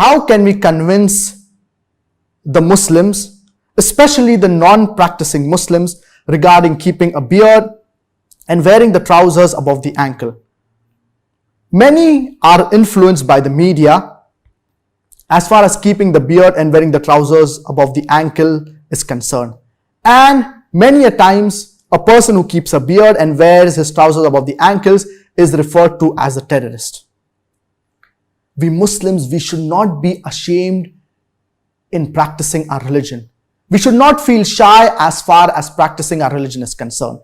how can we convince the Muslims, especially the non-practicing Muslims, regarding keeping a beard and wearing the trousers above the ankle? Many are influenced by the media as far as keeping the beard and wearing the trousers above the ankle is concerned. And many a times, a person who keeps a beard and wears his trousers above the ankles is referred to as a terrorist. We Muslims, we should not be ashamed in practicing our religion. We should not feel shy as far as practicing our religion is concerned.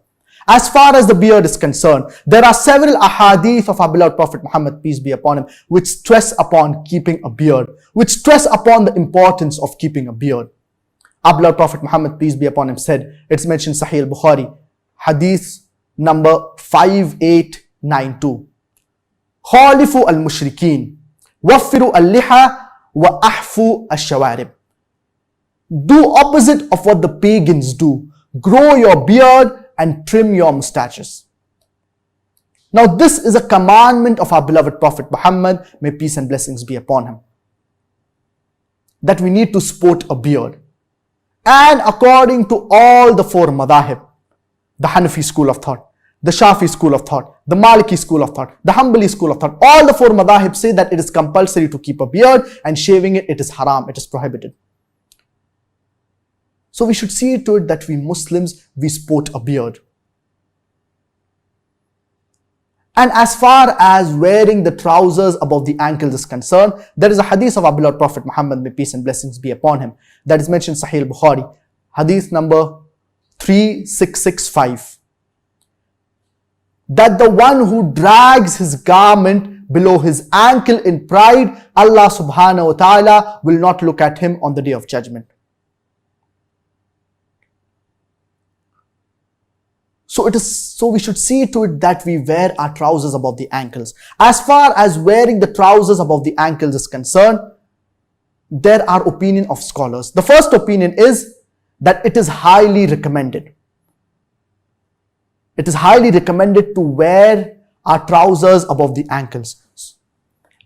As far as the beard is concerned, there are several ahadith of our beloved Prophet Muhammad, peace be upon him, which stress upon keeping a beard, which stress upon the importance of keeping a beard. Our beloved Prophet Muhammad, peace be upon him, said, it's mentioned Sahih al-Bukhari, hadith number 5892. Khalifu al-mushrikeen, waffiru al-liha wa ahfu al-shawarib. Do opposite of what the pagans do. Grow your beard and trim your mustaches. Now this is a commandment of our beloved Prophet Muhammad, may peace and blessings be upon him, that we need to sport a beard. And according to all the four madhahib, the Hanafi school of thought, the Shafi school of thought, the Maliki school of thought, the Hanbali school of thought, all the four madhahib say that it is compulsory to keep a beard, and shaving it is haram, it is prohibited. So we should see to it that we Muslims, we sport a beard. And as far as wearing the trousers above the ankles is concerned, there is a hadith of our beloved Prophet Muhammad, may peace and blessings be upon him, that is mentioned Sahih al-Bukhari, hadith number 3665. That the one who drags his garment below his ankle in pride, Allah subhanahu wa ta'ala will not look at him on the day of judgment. So we should see to it that we wear our trousers above the ankles. As far as wearing the trousers above the ankles is concerned, there are opinion of scholars. The first opinion is that it is highly recommended. It is highly recommended to wear our trousers above the ankles.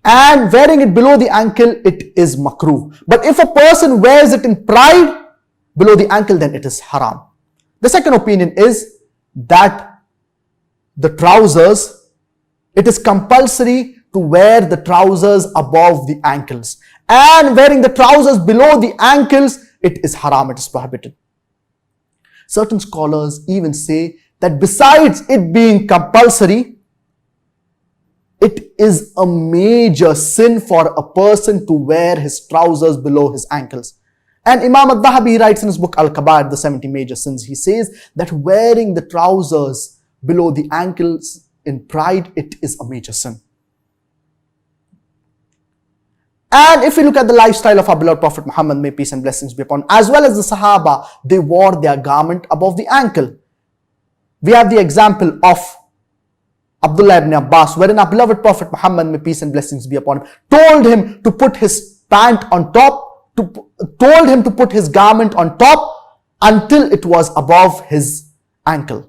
And wearing it below the ankle, it is makruh. But if a person wears it in pride below the ankle, then it is haram. The second opinion is that the trousers, it is compulsory to wear the trousers above the ankles. And wearing the trousers below the ankles, it is haram, it is prohibited. Certain scholars even say that besides it being compulsory, it is a major sin for a person to wear his trousers below his ankles. And Imam al-Dhahabi writes in his book Al-Kabair, the 70 major sins, he says that wearing the trousers below the ankles in pride, it is a major sin. And if we look at the lifestyle of our beloved Prophet Muhammad, may peace and blessings be upon him, as well as the Sahaba, they wore their garment above the ankle. We have the example of Abdullah ibn Abbas, wherein our beloved Prophet Muhammad, may peace and blessings be upon him, told him to put his pant on top, told him to put his garment on top until it was above his ankle.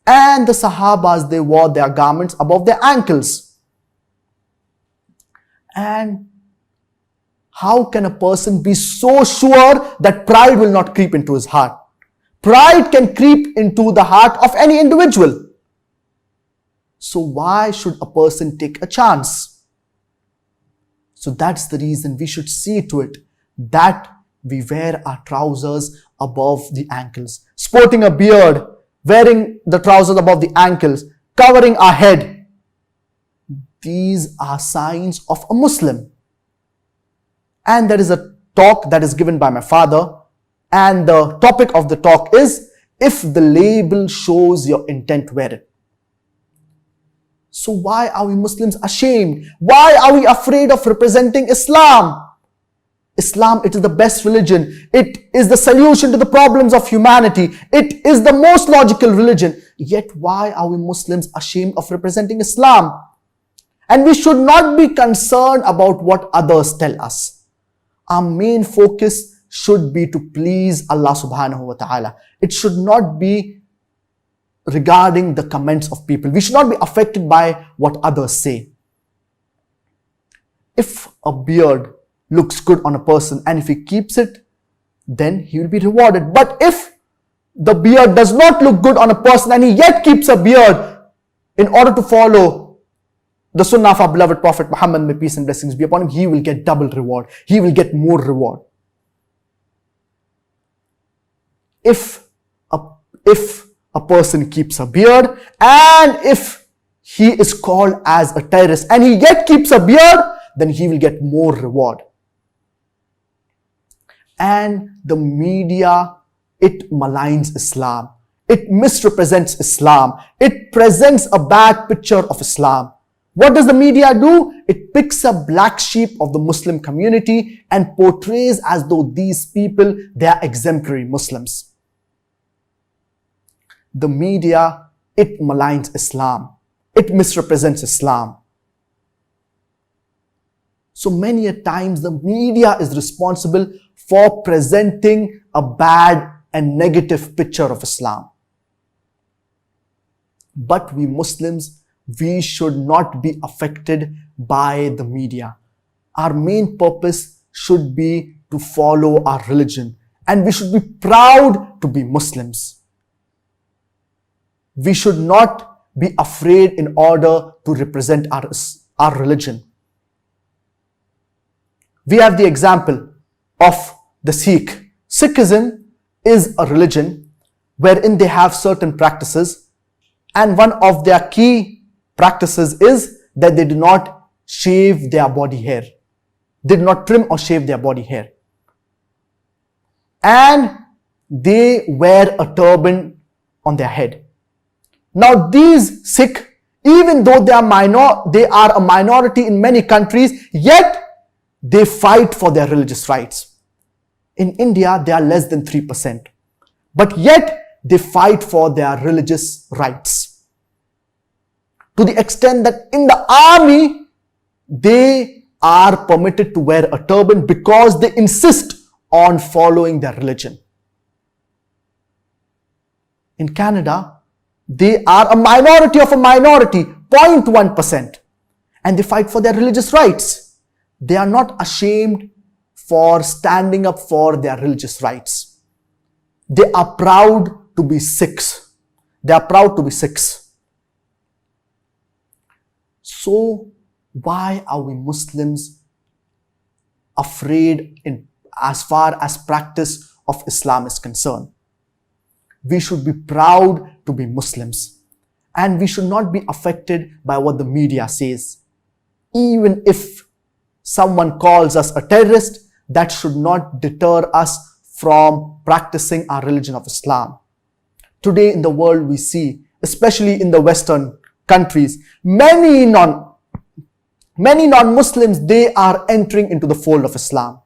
And the Sahabas, they wore their garments above their ankles. And how can a person be so sure that pride will not creep into his heart? Pride can creep into the heart of any individual. So why should a person take a chance? So that's the reason we should see to it that we wear our trousers above the ankles. Sporting a beard, wearing the trousers above the ankles, covering our head. These are signs of a Muslim. And there is a talk that is given by my father. And the topic of the talk is, if the label shows your intent, wear it. So why are we Muslims ashamed? Why are we afraid of representing Islam? Islam, it is the best religion. It is the solution to the problems of humanity. It is the most logical religion. Yet why are we Muslims ashamed of representing Islam? And we should not be concerned about what others tell us. Our main focus should be to please Allah subhanahu wa ta'ala. It should not be regarding the comments of people. We should not be affected by what others say. If a beard looks good on a person and if he keeps it, then he will be rewarded. But if the beard does not look good on a person and he yet keeps a beard in order to follow the sunnah of our beloved Prophet Muhammad, may peace and blessings be upon him, he will get double reward. He will get more reward. If a person keeps a beard and if he is called as a terrorist and he yet keeps a beard, then he will get more reward. And the media, it maligns Islam. It misrepresents Islam. It presents a bad picture of Islam. What does the media do? It picks a black sheep of the Muslim community and portrays as though these people, they are exemplary Muslims. The media, it maligns Islam. It misrepresents Islam. So many a times the media is responsible for presenting a bad and negative picture of Islam. But we Muslims, we should not be affected by the media. Our main purpose should be to follow our religion, and we should be proud to be Muslims. We should not be afraid in order to represent our religion. We have the example of the Sikh. Sikhism is a religion wherein they have certain practices, and one of their key practices is that they do not shave their body hair. They do not trim or shave their body hair. And they wear a turban on their head. Now these Sikh, even though they are a minority in many countries, yet they fight for their religious rights. In India, they are less than 3%. But yet, they fight for their religious rights. To the extent that in the army, they are permitted to wear a turban because they insist on following their religion. In Canada, they are a minority of a minority, 0.1%. And they fight for their religious rights. They are not ashamed for standing up for their religious rights. They are proud to be Sikhs. They are proud to be Sikhs. So why are we Muslims afraid as far as practice of Islam is concerned? We should be proud to be Muslims, and we should not be affected by what the media says. Even if someone calls us a terrorist, that should not deter us from practicing our religion of Islam. Today in the world we see, especially in the Western countries, many non-Muslims, they are entering into the fold of Islam.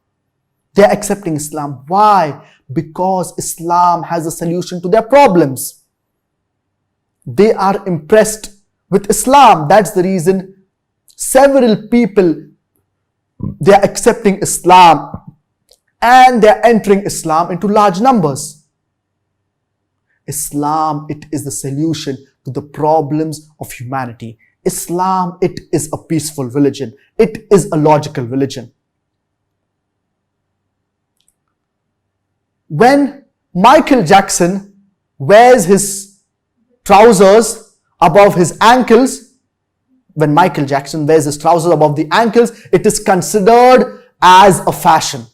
They are accepting Islam. Why? Because Islam has a solution to their problems. They are impressed with Islam. That's the reason several people, they are accepting Islam and they are entering Islam into large numbers. Islam, it is the solution to the problems of humanity. Islam, it is a peaceful religion. It is a logical religion. When Michael Jackson wears his trousers above his ankles, when Michael Jackson wears his trousers above the ankles, it is considered as a fashion.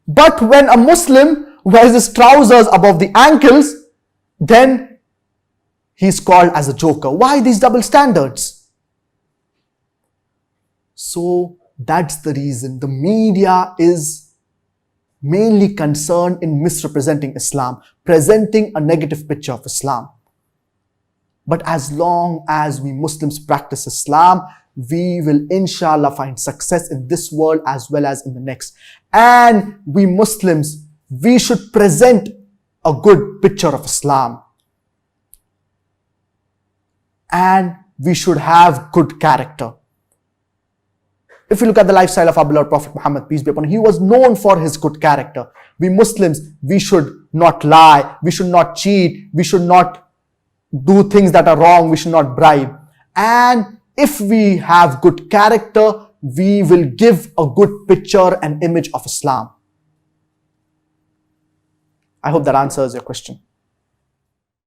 But when a Muslim wears his trousers above the ankles, then he's called as a joker. Why these double standards? So that's the reason the media is mainly concerned in misrepresenting Islam, presenting a negative picture of Islam. But as long as we Muslims practice Islam, we will inshallah find success in this world as well as in the next. And we Muslims, we should present a good picture of Islam. And we should have good character. If you look at the lifestyle of our beloved Prophet Muhammad, peace be upon him, he was known for his good character. We Muslims, we should not lie, we should not cheat, we should not do things that are wrong, we should not bribe. And if we have good character, we will give a good picture and image of Islam. I hope that answers your question.